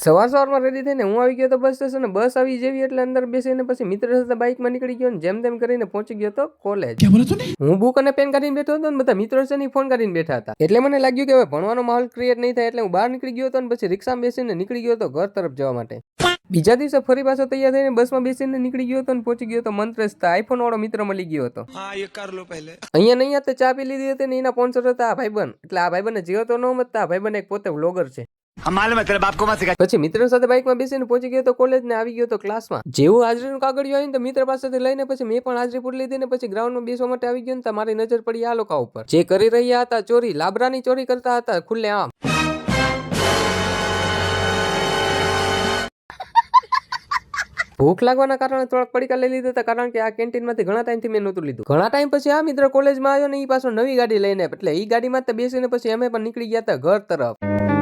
સવારમાં રેડી થઈને હું આવી ગયો તો બસ સ્ટેશન. બસ આવી જેવી એટલે અંદર બેસીને પછી મિત્ર સાથે બાઇકમાં નીકળી ગયો ને જેમ તેમ કરીને પહોંચી ગયો તો કોલેજ. હું બુક અને પેન કાઢીને બેઠો હતો ને બધા મિત્રો છે ફોન કાઢીને બેઠા હતા. એટલે મને લાગ્યું કે હવે ભણવાનો માહોલ ક્રિએટ નહીં થાય એટલે હું બહાર નીકળી ગયો હતો ને પછી રિક્ષામાં બેસીને નીકળી ગયો હતો ઘર તરફ જવા માટે. બીજા દિવસે ફરી પાછો તૈયાર થઈને બસમાં બેસીને નીકળી ગયો હતો ને પહોંચી ગયો તો મંત્રસ્તા આઈફોન વાળો મિત્ર મળી ગયો હતો. અહીંયા નહીં તો ચા પી લીધી હતી ને એના સ્પોન્સર હતા આ ભાઈબંધ. એટલે આ ભાઈબંધને જીવો તો ન મતતા, આ ભાઈબંધ એક પોતે વ્લોગર છે. પછી મિત્ર સાથે બાઇકમાં બેસીને પહોંચી ગયો તો કોલેજ ને આવી ગયો તો ક્લાસમાં. જેવું હાજરીનું કાગળિયું આવીને તો મિત્ર પાસેથી લઈને પછી મેં પણ હાજરી પૂરી લીધી ને પછી ગ્રાઉન્ડમાં બેસવા માટે આવી ગયો ને તો મારી નજર પડી આ લોકો ઉપર જે કરી રહ્યા હતા ચોરી, લાબરાની ચોરી કરતા હતા ખુલ્લે આમ. ભૂખ લાગવાના કારણે થોડાક પડીકા લઈ લીધા હતા કારણ કે આ કેન્ટીન માંથી ઘણા ટાઈમથી મેં નહોતું લીધું. ઘણા ટાઈમ પછી આ મિત્ર કોલેજમાં આવ્યો ને એ પાછો નવી ગાડી લઈને એટલે એ ગાડીમાં બેસીને પછી અમે પણ નીકળી ગયા હતા ઘર તરફ.